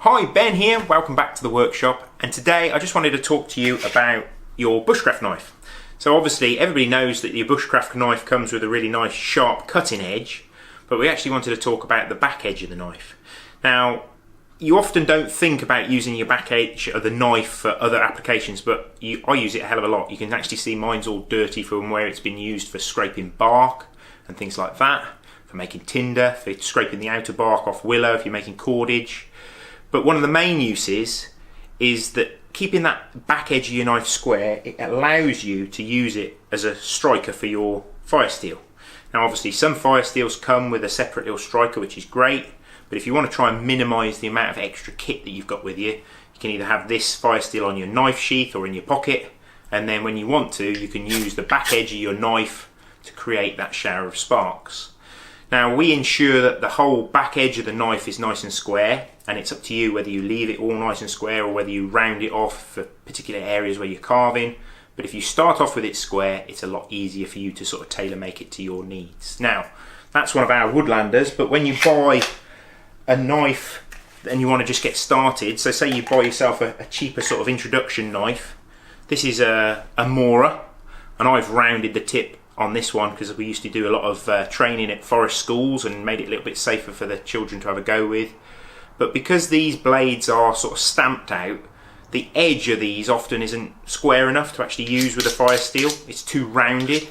Hi, Ben here, welcome back to the workshop, and today I just wanted to talk to you about your Bushcraft knife. So obviously everybody knows that your Bushcraft knife comes with a really nice sharp cutting edge, but we actually wanted to talk about the back edge of the knife. Now, you often don't think about using your back edge of the knife for other applications, but I use it a hell of a lot. You can actually see mine's all dirty from where it's been used for scraping bark and things like that, for making tinder, for scraping the outer bark off willow if you're making cordage. But one of the main uses is that keeping that back edge of your knife square, it allows you to use it as a striker for your Firesteel. Now obviously some Firesteels come with a separate little striker, which is great, but if you want to try and minimise the amount of extra kit that you've got with you, you can either have this Firesteel on your knife sheath or in your pocket, and then when you want to, you can use the back edge of your knife to create that shower of sparks. Now we ensure that the whole back edge of the knife is nice and square, and it's up to you whether you leave it all nice and square or whether you round it off for particular areas where you're carving. But if you start off with it square, it's a lot easier for you to sort of tailor make it to your needs. Now, that's one of our woodlanders, but when you buy a knife and you want to just get started, so say you buy yourself a cheaper sort of introduction knife. This is a Mora, and I've rounded the tip on this one because we used to do a lot of training at forest schools and made it a little bit safer for the children to have a go with. But because these blades are sort of stamped out, the edge of these often isn't square enough to actually use with a Firesteel. It's too rounded.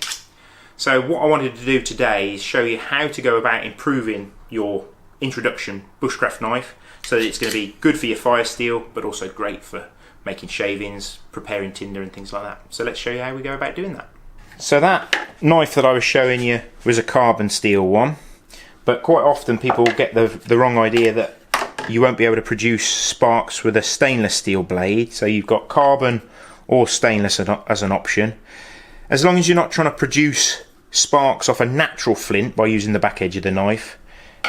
So what I wanted to do today is show you how to go about improving your introduction Bushcraft knife so that it's going to be good for your Firesteel, but also great for making shavings, preparing tinder and things like that. So let's show you how we go about doing that. So that knife that I was showing you was a carbon steel one, but quite often people get the wrong idea that you won't be able to produce sparks with a stainless steel blade. So you've got carbon or stainless as an option. As long as you're not trying to produce sparks off a natural flint by using the back edge of the knife,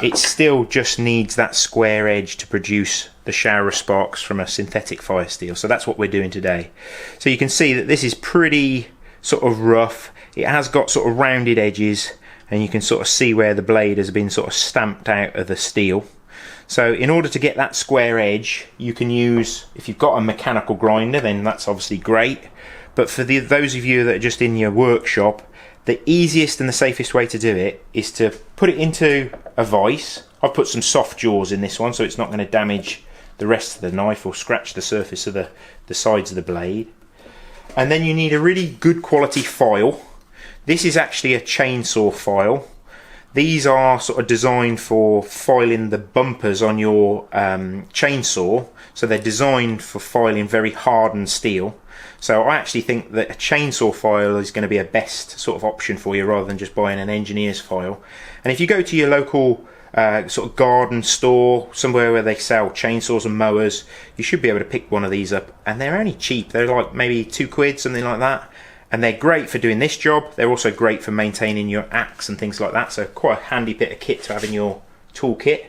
it still just needs that square edge to produce the shower of sparks from a synthetic Firesteel. So that's what we're doing today. So you can see that this is pretty sort of rough. It has got sort of rounded edges, and you can sort of see where the blade has been sort of stamped out of the steel. So in order to get that square edge, you can use, if you've got a mechanical grinder, then that's obviously great. But for those of you that are just in your workshop, the easiest and the safest way to do it is to put it into a vise. I've put some soft jaws in this one so it's not going to damage the rest of the knife or scratch the surface of the sides of the blade. And then you need a really good quality file. This is actually a chainsaw file. These are sort of designed for filing the bumpers on your chainsaw, so they're designed for filing very hardened steel. So I actually think that a chainsaw file is going to be a best sort of option for you rather than just buying an engineer's file. And if you go to your local sort of garden store, somewhere where they sell chainsaws and mowers, you should be able to pick one of these up, and they're only cheap. They're like maybe £2, something like that. And they're great for doing this job. They're also great for maintaining your axe and things like that. So quite a handy bit of kit to have in your toolkit.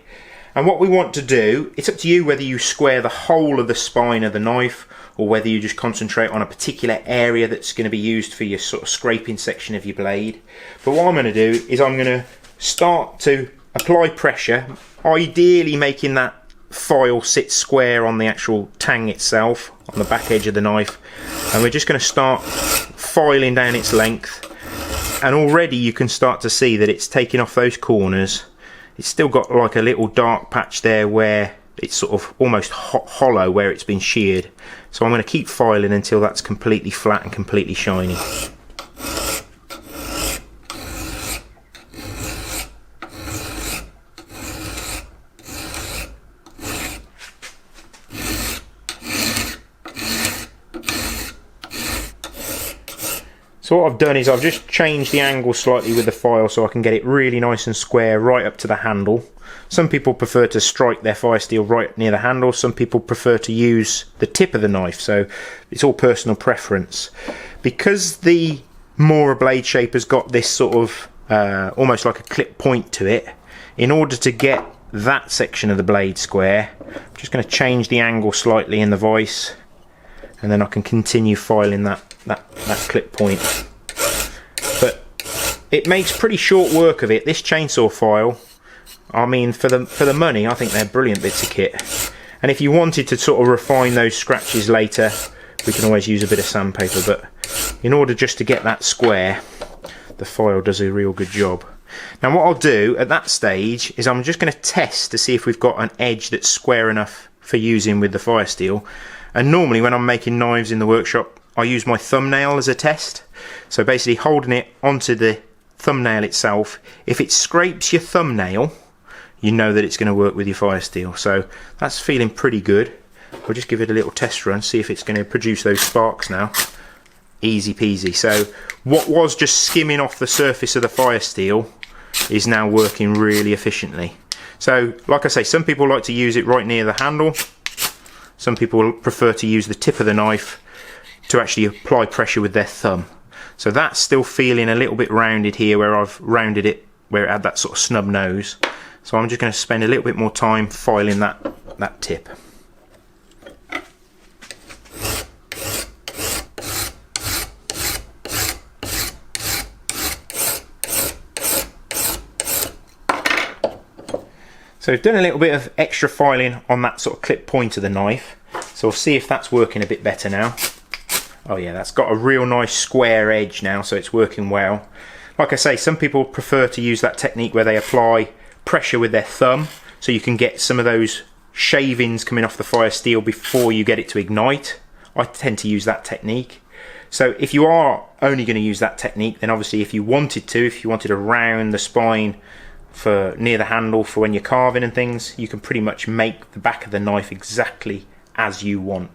And what we want to do, it's up to you whether you square the whole of the spine of the knife or whether you just concentrate on a particular area that's going to be used for your sort of scraping section of your blade. But what I'm going to do is I'm going to start to apply pressure, ideally making that file sit square on the actual tang itself, on the back edge of the knife. And we're just going to start filing down its length, and already you can start to see that it's taking off those corners. It's still got like a little dark patch there where it's sort of almost hollow where it's been sheared. So I'm going to keep filing until that's completely flat and completely shiny. So what I've done is I've just changed the angle slightly with the file so I can get it really nice and square right up to the handle. Some people prefer to strike their Firesteel right near the handle. Some people prefer to use the tip of the knife, so it's all personal preference. Because the Mora blade shape has got this sort of almost like a clip point to it, in order to get that section of the blade square, I'm just going to change the angle slightly in the vise, and then I can continue filing that clip point. But it makes pretty short work of it. This chainsaw file, I mean, for the money, I think they're brilliant bits of kit. And if you wanted to sort of refine those scratches later, we can always use a bit of sandpaper, but in order just to get that square, the file does a real good job. Now what I'll do at that stage is I'm just going to test to see if we've got an edge that's square enough for using with the Firesteel. And normally when I'm making knives in the workshop, I use my thumbnail as a test. So basically holding it onto the thumbnail itself, if it scrapes your thumbnail, you know that it's going to work with your Firesteel. So that's feeling pretty good. We'll just give it a little test run, see if it's going to produce those sparks now. Easy peasy. So what was just skimming off the surface of the Firesteel is now working really efficiently. So like I say, some people like to use it right near the handle. Some people prefer to use the tip of the knife to actually apply pressure with their thumb. So that's still feeling a little bit rounded here where I've rounded it, where it had that sort of snub nose. So I'm just going to spend a little bit more time filing that tip. So we've done a little bit of extra filing on that sort of clip point of the knife. So we'll see if that's working a bit better now. Oh yeah, that's got a real nice square edge now, so it's working well. Like I say, some people prefer to use that technique where they apply pressure with their thumb, so you can get some of those shavings coming off the Firesteel before you get it to ignite. I tend to use that technique. So if you are only going to use that technique, then obviously if you wanted to round the spine for near the handle for when you're carving and things, you can pretty much make the back of the knife exactly as you want.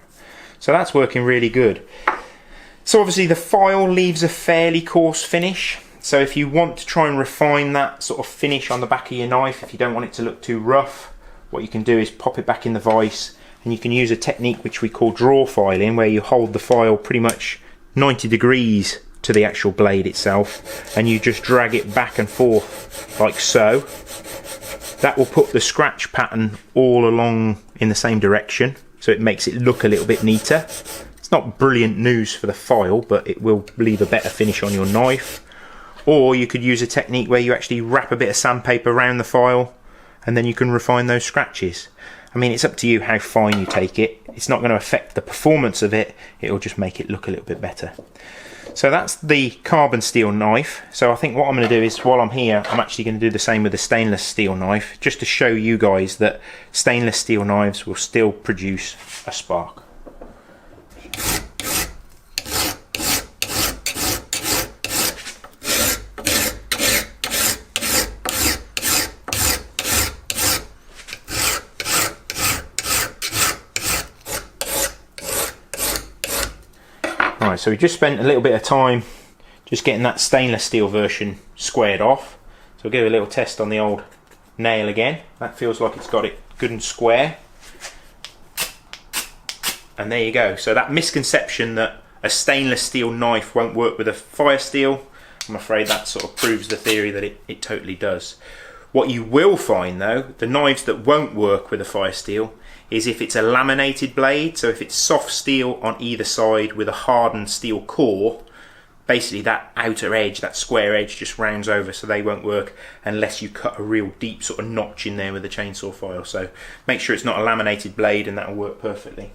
So that's working really good. So obviously the file leaves a fairly coarse finish, so if you want to try and refine that sort of finish on the back of your knife, if you don't want it to look too rough, what you can do is pop it back in the vise, and you can use a technique which we call draw filing, where you hold the file pretty much 90 degrees to the actual blade itself, and you just drag it back and forth like so. That will put the scratch pattern all along in the same direction, so it makes it look a little bit neater. It's not brilliant news for the file, but it will leave a better finish on your knife. Or you could use a technique where you actually wrap a bit of sandpaper around the file, and then you can refine those scratches. I mean, it's up to you how fine you take it. It's not going to affect the performance of it, it'll just make it look a little bit better. So that's the carbon steel knife. So I think what I'm going to do is, while I'm here, I'm actually going to do the same with the stainless steel knife, just to show you guys that stainless steel knives will still produce a spark. Right, so we just spent a little bit of time just getting that stainless steel version squared off. So we'll give it a little test on the old nail again. That feels like it's got it good and square. And there you go. So that misconception that a stainless steel knife won't work with a Firesteel, I'm afraid that sort of proves the theory that it totally does. What you will find though, the knives that won't work with a Firesteel, is if it's a laminated blade, so if it's soft steel on either side with a hardened steel core, basically that outer edge, that square edge, just rounds over, so they won't work unless you cut a real deep sort of notch in there with a chainsaw file. So make sure it's not a laminated blade and that will work perfectly.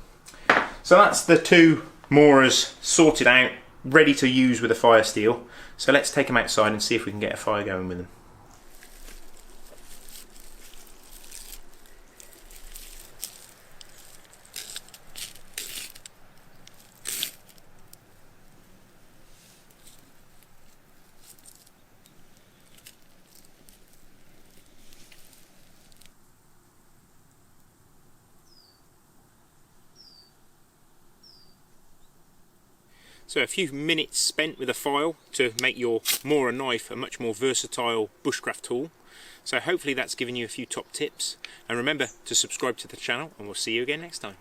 So that's the two Moras sorted out, ready to use with a Firesteel. So let's take them outside and see if we can get a fire going with them. So a few minutes spent with a file to make your Mora knife a much more versatile bushcraft tool. So hopefully that's given you a few top tips. And remember to subscribe to the channel, and we'll see you again next time.